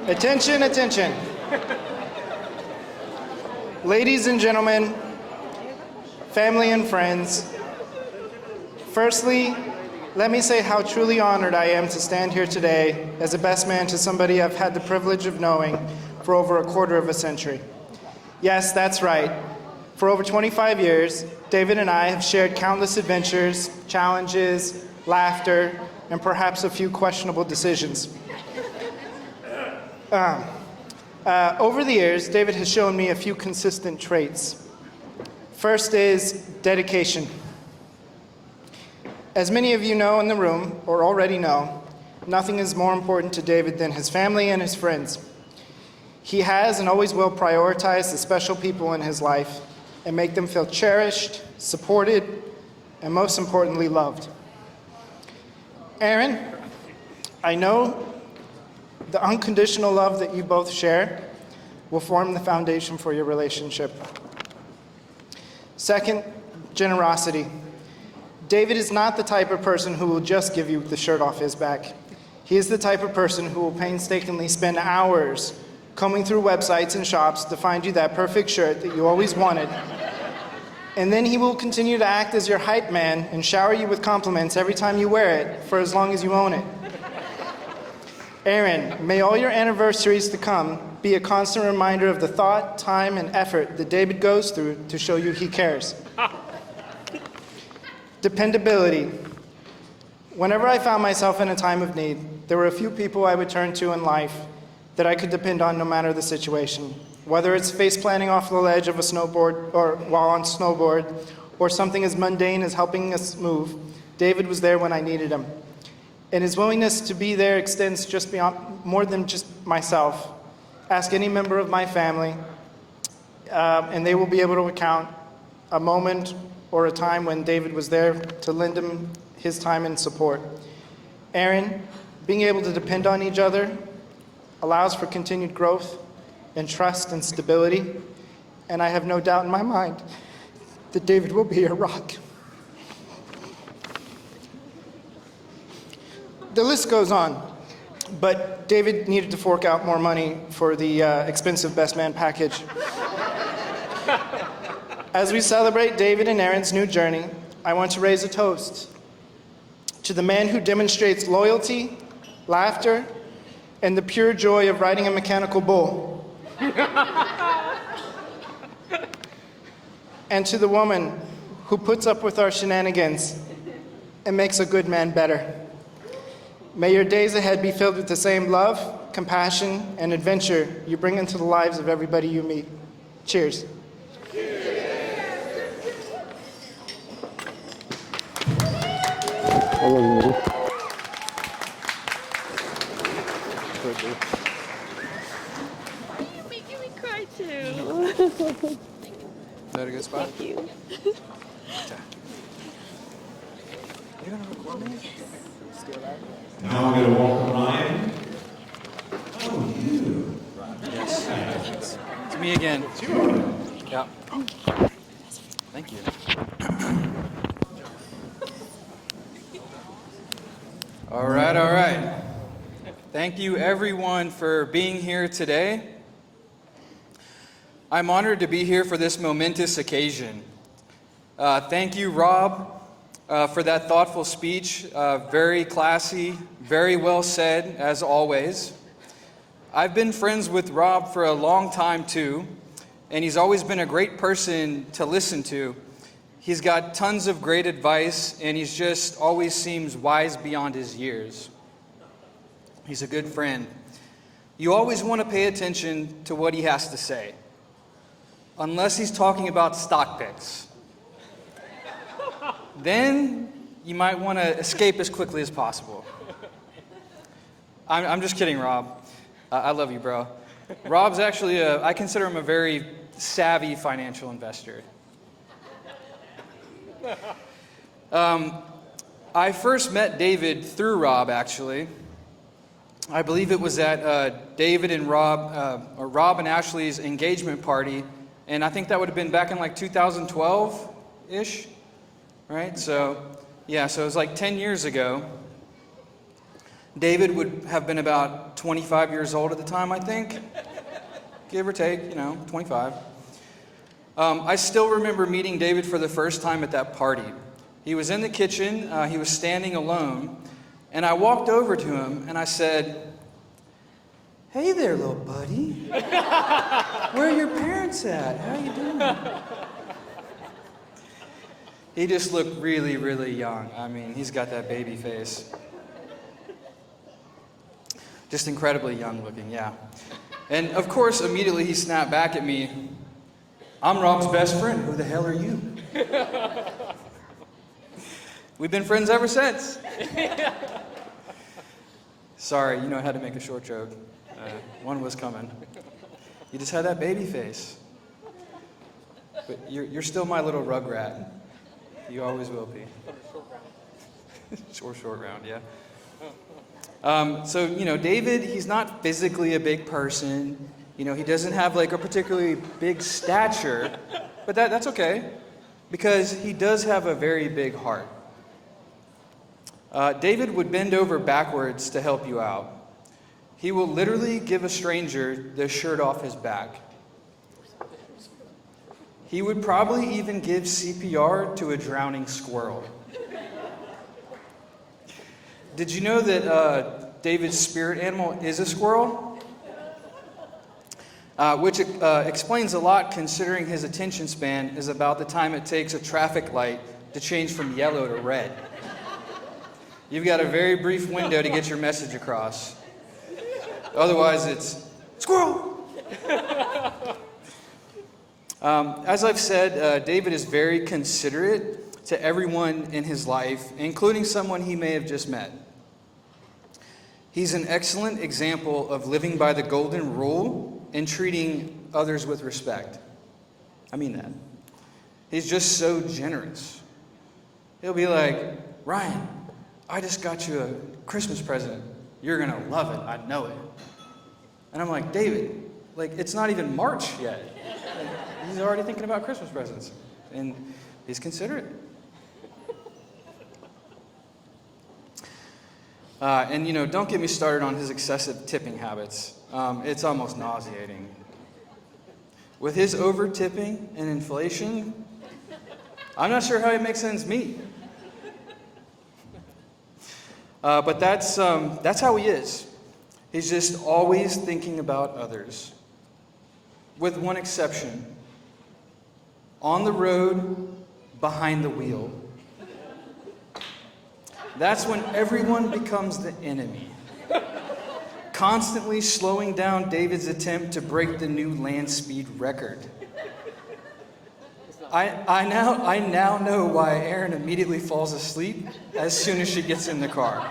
Attention, attention. Ladies and gentlemen, family and friends, firstly, let me say how truly honored I am to stand here today as a best man to somebody I've had the privilege of knowing for over a quarter of a century. Yes, that's right. For over 25 years, David and I have shared countless adventures, challenges, laughter, and perhaps a few questionable decisions. Over the years, David has shown me a few consistent traits. First is dedication. As many of you know in the room, or already know, nothing is more important to David than his family and his friends. He has and always will prioritize the special people in his life and make them feel cherished, supported, and most importantly, loved. Aaron, I know the unconditional love that you both share will form the foundation for your relationship. Second, generosity. David is not the type of person who will just give you the shirt off his back. He is the type of person who will painstakingly spend hours combing through websites and shops to find you that perfect shirt that you always wanted. And then he will continue to act as your hype man and shower you with compliments every time you wear it for as long as you own it. Aaron, may all your anniversaries to come be a constant reminder of the thought, time, and effort that David goes through to show you he cares. Dependability. Whenever I found myself in a time of need, there were a few people I would turn to in life that I could depend on no matter the situation. Whether it's face planting off the ledge of a snowboard or while on snowboard, or something as mundane as helping us move, David was there when I needed him. And his willingness to be there extends just beyond, more than just myself. Ask any member of my family, and they will be able to recount a moment or a time when David was there to lend him his time and support. Aaron, being able to depend on each other allows for continued growth and trust and stability, and I have no doubt in my mind that David will be a rock. The list goes on, but David needed to fork out more money for the expensive best man package. As we celebrate David and Aaron's new journey, I want to raise a toast to the man who demonstrates loyalty, laughter, and the pure joy of riding a mechanical bull. And to the woman who puts up with our shenanigans and makes a good man better. May your days ahead be filled with the same love, compassion, and adventure you bring into the lives of everybody you meet. Cheers. I love you. You're making me cry too. Is that a good spot? Thank you. You gonna record me? Now I'm going to welcome Ryan. Oh, you. Yes. It's me again. Yeah. Thank you. All right, all right. Thank you everyone for being here today. I'm honored to be here for this momentous occasion. Thank you, Rob, for that thoughtful speech. Very classy, very well said, as always. I've been friends with Rob for a long time too, and he's always been a great person to listen to. He's got tons of great advice, and he's just always seems wise beyond his years. He's a good friend. You always want to pay attention to what he has to say, unless he's talking about stock picks. Then you might want to escape as quickly as possible. I'm just kidding, Rob. I love you, bro. Rob's actually, I consider him a very savvy financial investor. I first met David through Rob, actually. I believe it was at David and Rob, or Rob and Ashley's engagement party, and I think that would have been back in like 2012-ish, right? So, yeah, so it was like 10 years ago. David would have been about 25 years old at the time, I think. Give or take, 25. I still remember meeting David for the first time at that party. He was in the kitchen, he was standing alone, and I walked over to him and I said, "Hey there, little buddy. Where are your parents at? How you doing?" He just looked really, really young. I mean, he's got that baby face. Just incredibly young looking, yeah. And of course, immediately he snapped back at me, "I'm Rob's best friend. Who the hell are you?" We've been friends ever since. Sorry, I had to make a short joke. One was coming. You just had that baby face. But you're still my little rugrat. You always will be. Short round, yeah. So, David, he's not physically a big person. He doesn't have like a particularly big stature, but that's okay because he does have a very big heart. David would bend over backwards to help you out. He will literally give a stranger the shirt off his back. He would probably even give CPR to a drowning squirrel. Did you know that David's spirit animal is a squirrel? Which explains a lot considering his attention span is about the time it takes a traffic light to change from yellow to red. You've got a very brief window to get your message across. Otherwise, it's squirrel! As I've said, David is very considerate to everyone in his life, including someone he may have just met. He's an excellent example of living by the golden rule and treating others with respect. I mean that. He's just so generous. He'll be like, "Ryan, I just got you a Christmas present. You're going to love it. I know it." And I'm like, "David, it's not even March yet." He's already thinking about Christmas presents. And he's considerate. And don't get me started on his excessive tipping habits. It's almost nauseating. With his over-tipping and inflation, I'm not sure how he makes ends meet. But that's how he is. He's just always thinking about others. With one exception. On the road, behind the wheel. That's when everyone becomes the enemy. Constantly slowing down David's attempt to break the new land speed record. I now know why Erin immediately falls asleep as soon as she gets in the car.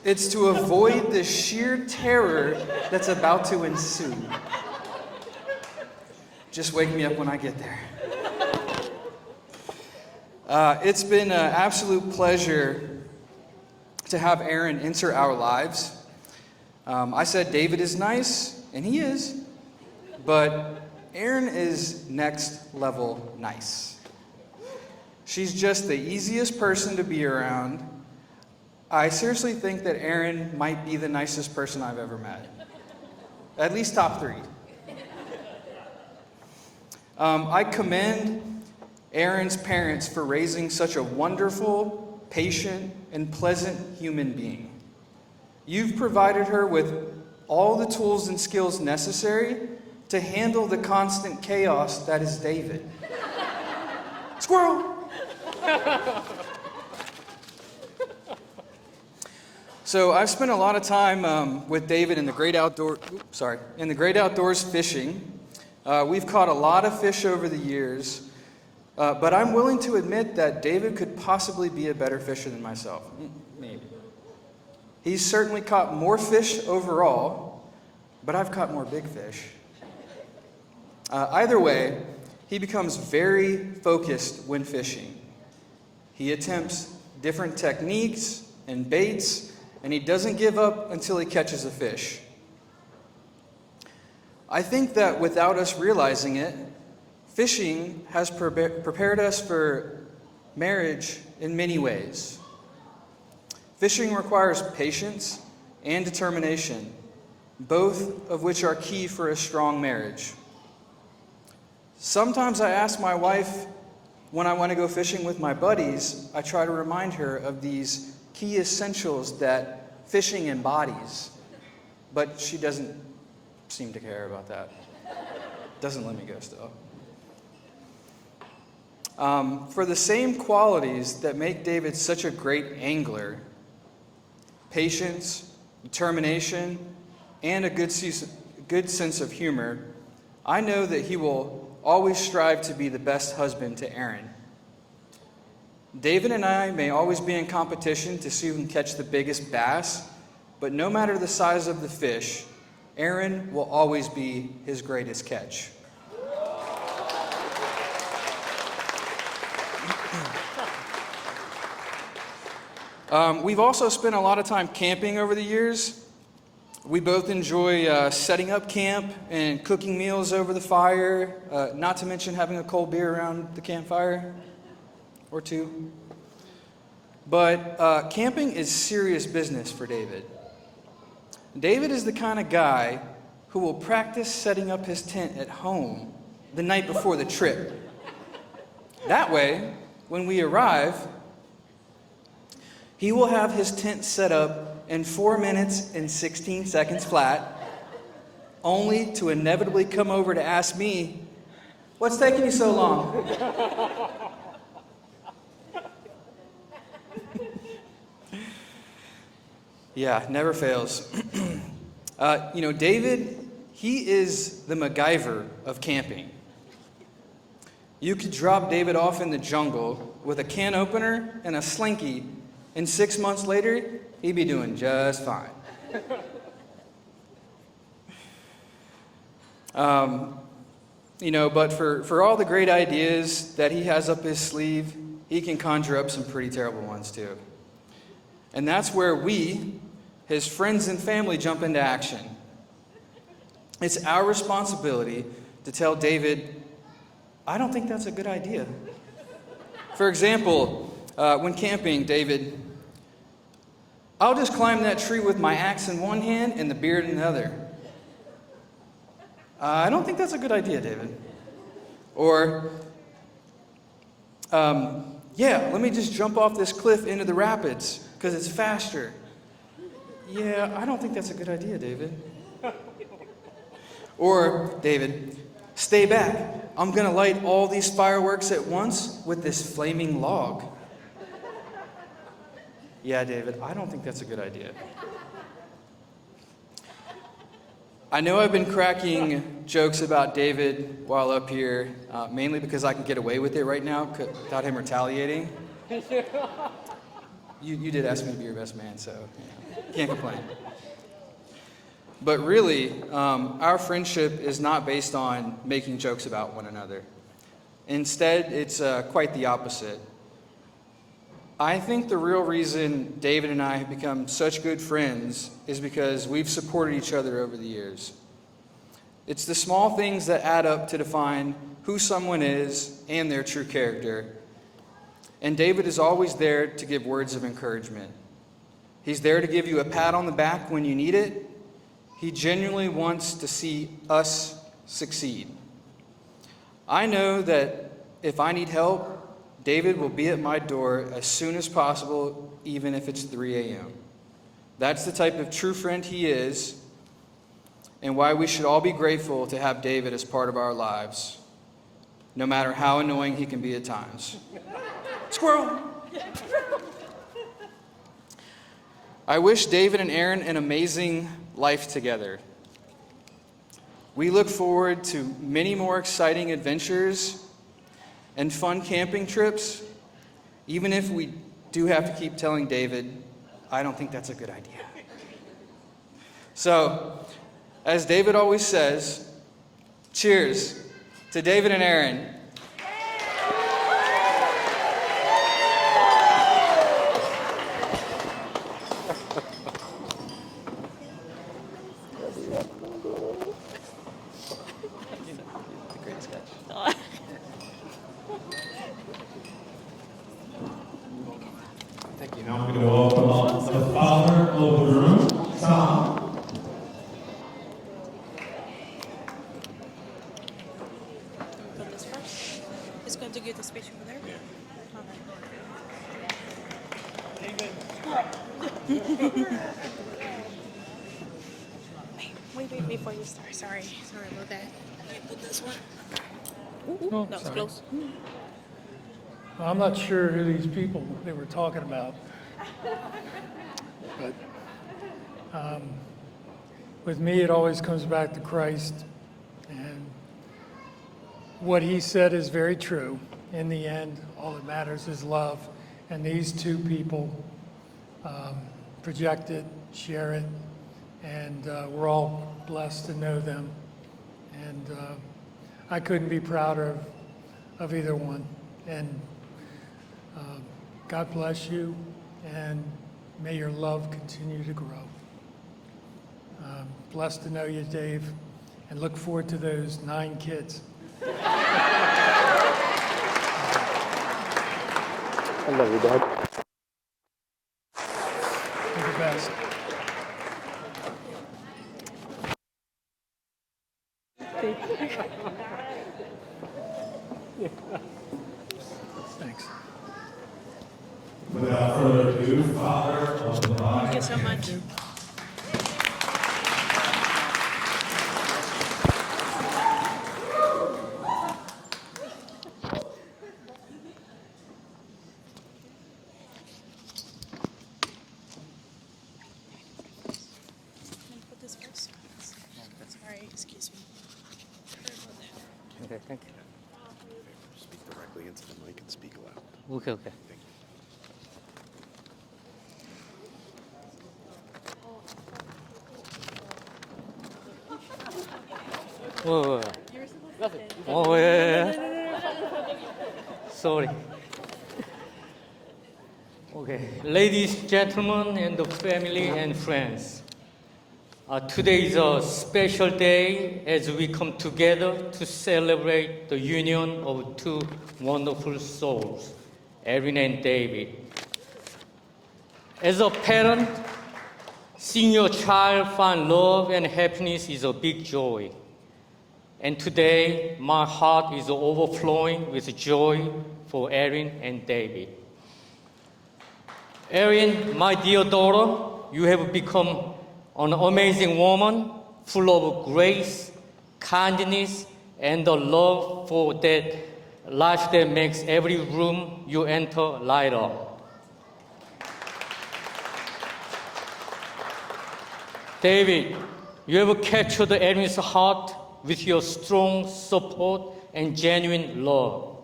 It's to avoid the sheer terror that's about to ensue. Just wake me up when I get there. It's been an absolute pleasure to have Erin enter our lives. I said David is nice, and he is, but Erin is next level nice. She's just the easiest person to be around. I seriously think that Erin might be the nicest person I've ever met. At least top 3. I commend Erin's parents for raising such a wonderful, patient, and pleasant human being. You've provided her with all the tools and skills necessary to handle the constant chaos that is David. Squirrel! So I've spent a lot of time with David in the great outdoors fishing. We've caught a lot of fish over the years, but I'm willing to admit that David could possibly be a better fisher than myself. Maybe. He's certainly caught more fish overall, but I've caught more big fish. Either way, he becomes very focused when fishing. He attempts different techniques and baits, and he doesn't give up until he catches a fish. I think that without us realizing it, fishing has prepared us for marriage in many ways. Fishing requires patience and determination, both of which are key for a strong marriage. Sometimes I ask my wife when I want to go fishing with my buddies, I try to remind her of these key essentials that fishing embodies, but she doesn't seem to care about that. Doesn't let me go still. For the same qualities that make David such a great angler, patience, determination, and a good sense of humor, I know that he will always strive to be the best husband to Erin. David and I may always be in competition to see who can catch the biggest bass, but no matter the size of the fish, Erin will always be his greatest catch. We've also spent a lot of time camping over the years. We both enjoy setting up camp and cooking meals over the fire, not to mention having a cold beer around the campfire or two. But camping is serious business for David. David is the kind of guy who will practice setting up his tent at home the night before the trip. That way, when we arrive, he will have his tent set up in 4 minutes and 16 seconds flat, only to inevitably come over to ask me, "What's taking you so long?" Yeah, never fails. David, he is the MacGyver of camping. You could drop David off in the jungle with a can opener and a slinky, and 6 months later, he'd be doing just fine. But for all the great ideas that he has up his sleeve, he can conjure up some pretty terrible ones too. And that's where we, his friends and family, jump into action. It's our responsibility to tell David, "I don't think that's a good idea." For example, when camping, David, "I'll just climb that tree with my axe in one hand and the beard in the other." I don't think that's a good idea, David. Or, let me just jump off this cliff into the rapids because it's faster. Yeah, I don't think that's a good idea, David. Or, David, "Stay back. I'm going to light all these fireworks at once with this flaming log." Yeah, David, I don't think that's a good idea. I know I've been cracking jokes about David while up here, mainly because I can get away with it right now without him retaliating. You did ask me to be your best man, so can't complain. But really, our friendship is not based on making jokes about one another. Instead, it's quite the opposite. I think the real reason David and I have become such good friends is because we've supported each other over the years. It's the small things that add up to define who someone is and their true character. And David is always there to give words of encouragement. He's there to give you a pat on the back when you need it. He genuinely wants to see us succeed. I know that if I need help, David will be at my door as soon as possible, even if it's 3 a.m. That's the type of true friend he is, and why we should all be grateful to have David as part of our lives, no matter how annoying he can be at times. Squirrel! I wish David and Erin an amazing life together. We look forward to many more exciting adventures and fun camping trips, even if we do have to keep telling David, "I don't think that's a good idea." So, as David always says, cheers to David and Erin. Now I'm going to welcome all over the room. Tom. Put this first. It's going to give the speech over there? Yeah. Wait, before you start. Sorry about that. Let me put this one. Oh, That was sorry. close. I'm not sure who these people they were talking about, but with me, it always comes back to Christ, and what he said is very true. In the end, all that matters is love, and these two people project it, share it, and we're all blessed to know them, and I couldn't be prouder of either one. And God bless you, and may your love continue to grow. Blessed to know you, Dave, and look forward to those 9 kids. I love you, Dad. You're the best. Thanks. Without further ado, Father of the bride. Thank you so much. Let me put this first. Sorry, excuse me. Sorry about that. Okay, thank you. Speak directly into the mic and speak loud. Okay, okay. Whoa. Oh, yeah. Sorry. Okay, ladies, gentlemen, and the family and friends. Today is a special day as we come together to celebrate the union of two wonderful souls, Erin and David. As a parent, seeing your child find love and happiness is a big joy. And today, my heart is overflowing with joy for Erin and David. Erin, my dear daughter, you have become an amazing woman, full of grace, kindness, and the love for that life that makes every room you enter light up. David, you have captured Erin's heart with your strong support and genuine love.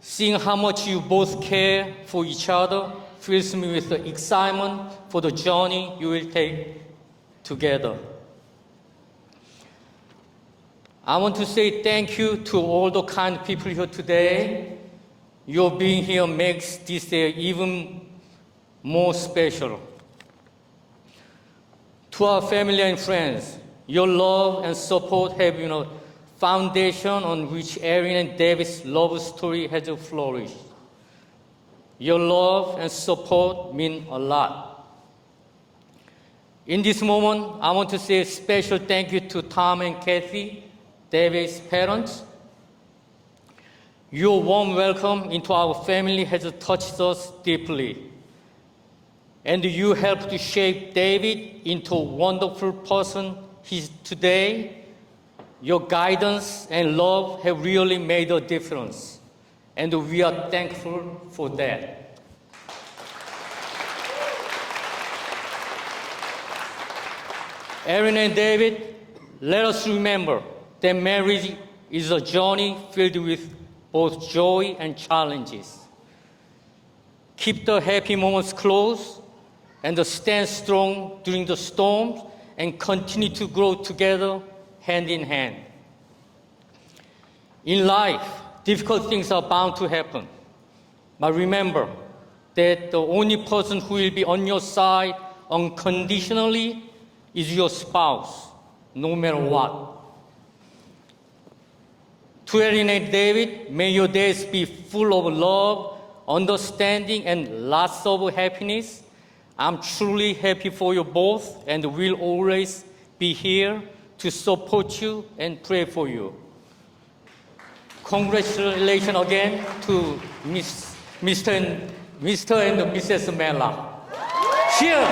Seeing how much you both care for each other fills me with excitement for the journey you will take together. I want to say thank you to all the kind people here today. Your being here makes this day even more special. To our family and friends, your love and support have been a foundation on which Erin and David's love story has flourished. Your love and support mean a lot. In this moment, I want to say a special thank you to Tom and Kathy, David's parents. Your warm welcome into our family has touched us deeply. And you helped to shape David into a wonderful person he is today. Your guidance and love have really made a difference. And we are thankful for that. Erin and David, let us remember that marriage is a journey filled with both joy and challenges. Keep the happy moments close and stand strong during the storms and continue to grow together hand in hand. In life, difficult things are bound to happen. But remember that the only person who will be on your side unconditionally is your spouse, no matter what. To Erin and David, may your days be full of love, understanding, and lots of happiness. I'm truly happy for you both and will always be here to support you and pray for you. Congratulations again to Mr. and Mrs. Mela. Cheers!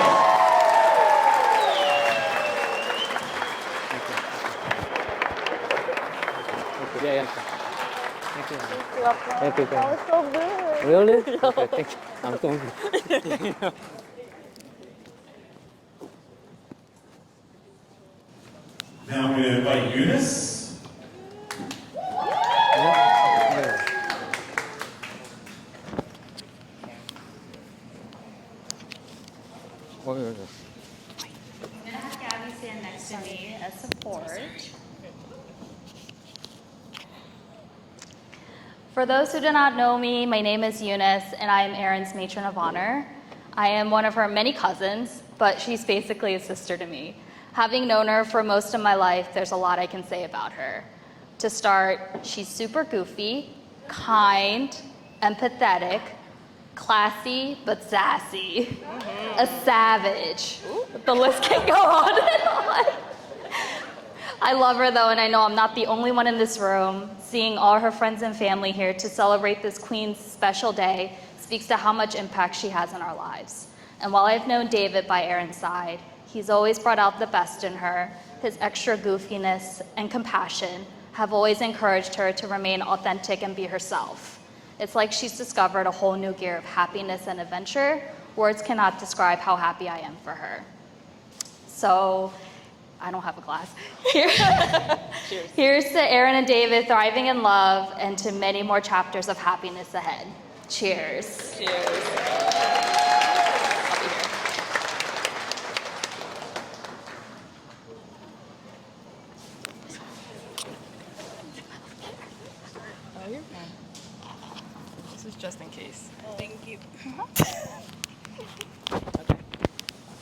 Yeah. Thank you. Thank you. That was so good. Really? Okay, thank you. I'm going to. Now I'm going to invite Eunice. Oh, yeah, yeah. I'm gonna have Gabby stand next to me as support. For those who do not know me, my name is Eunice, and I am Erin's matron of honor. I am one of her many cousins, but she's basically a sister to me. Having known her for most of my life, there's a lot I can say about her. To start, she's super goofy, kind, empathetic, classy, but sassy, a savage. The list can go on and on. I love her though, and I know I'm not the only one in this room. Seeing all her friends and family here to celebrate this Queen's special day speaks to how much impact she has in our lives. And while I've known David by Erin's side, he's always brought out the best in her. His extra goofiness and compassion have always encouraged her to remain authentic and be herself. It's like she's discovered a whole new gear of happiness and adventure. Words cannot describe how happy I am for her. So, I don't have a glass. Here's to Erin and David thriving in love and to many more chapters of happiness ahead. Cheers. Oh, you're fine. This is just in case. Thank you.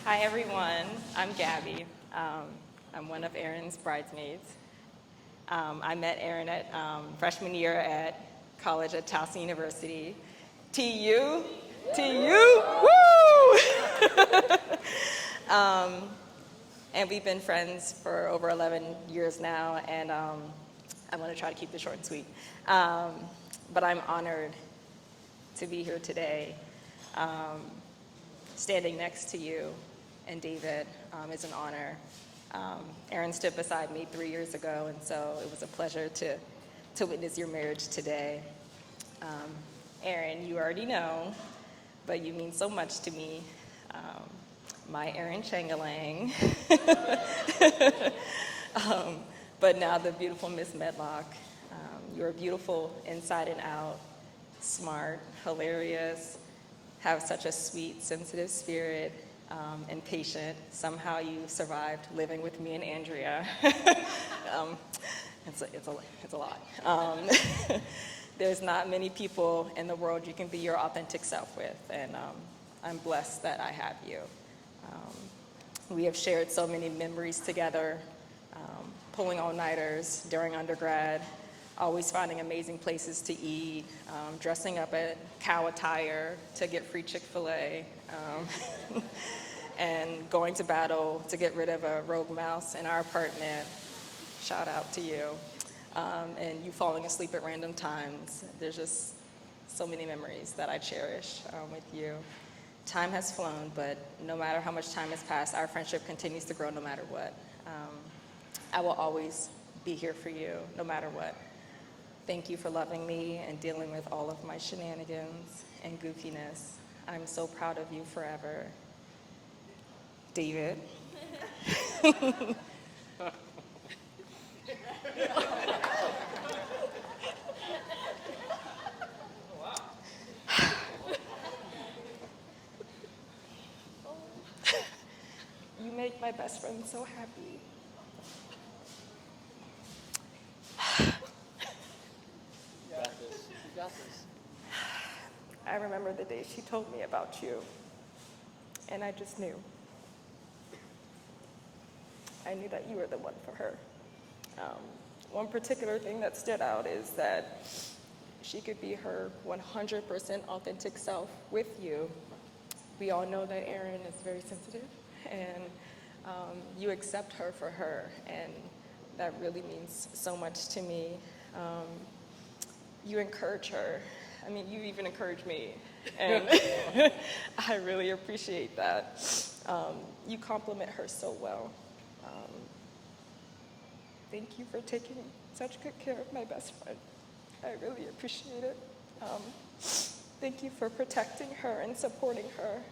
Hi, everyone. I'm Gabby. I'm one of Erin's bridesmaids. I met Erin at freshman year at college at Towson University. TU, woo! And we've been friends for over 11 years now, and I'm going to try to keep this short and sweet. But I'm honored to be here today. Standing next to you and David is an honor. Erin stood beside me 3 years ago, and so it was a pleasure to witness your marriage today. Erin, you already know, but you mean so much to me. My Erin Changalang, but now the beautiful Miss Medlock. You're beautiful inside and out, smart, hilarious, have such a sweet, sensitive spirit, and patient. Somehow you survived living with me and Andrea. It's a lot. There's not many people in the world you can be your authentic self with, and I'm blessed that I have you. We have shared so many memories together, pulling all-nighters during undergrad, always finding amazing places to eat, dressing up at cow attire to get free Chick-fil-A, and going to battle to get rid of a rogue mouse in our apartment. Shout out to you. And you falling asleep at random times. There's just so many memories that I cherish with you. Time has flown, but no matter how much time has passed, our friendship continues to grow no matter what. I will always be here for you, no matter what. Thank you for loving me and dealing with all of my shenanigans and goofiness. I'm so proud of you forever. David. You make my best friend so happy. You got this. I remember the day she told me about you, and I just knew. I knew that you were the one for her. One particular thing that stood out is that she could be her 100% authentic self with you, We all know that Erin is very sensitive, and you accept her for her, and that really means so much to me. You encourage her. I mean, you even encourage me, and I really appreciate that. You compliment her so well. Thank you for taking such good care of my best friend. I really appreciate it. Thank you for protecting her and supporting her.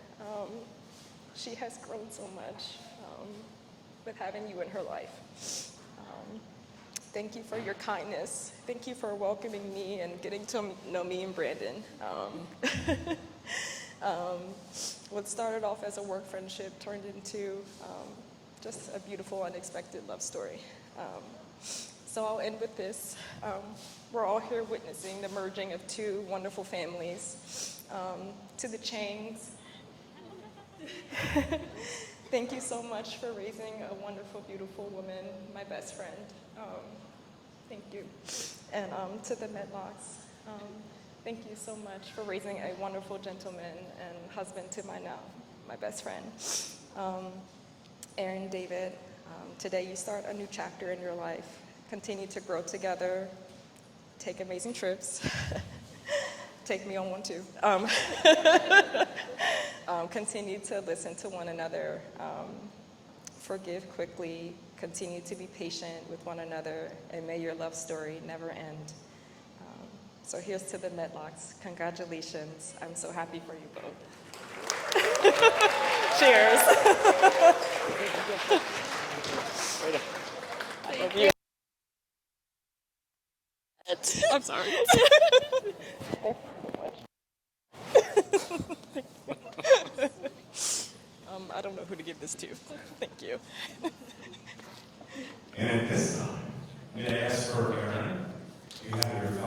She has grown so much with having you in her life. Thank you for your kindness. Thank you for welcoming me and getting to know me and Brandon. What started off as a work friendship turned into just a beautiful, unexpected love story. So I'll end with this. We're all here witnessing the merging of two wonderful families. To the Changs, thank you so much for raising a wonderful, beautiful woman, my best friend. Thank you. And to the Medlocks, thank you so much for raising a wonderful gentleman and husband to my best friend. Aaron, David, today you start a new chapter in your life. Continue to grow together, take amazing trips. Take me on one too. Continue to listen to one another. Forgive quickly. Continue to be patient with one another, and may your love story never end. So here's to the Medlocks. Congratulations. I'm so happy for you both. Cheers. I love you. I'm sorry. I don't know who to give this to. Thank you. And at this time, may I ask for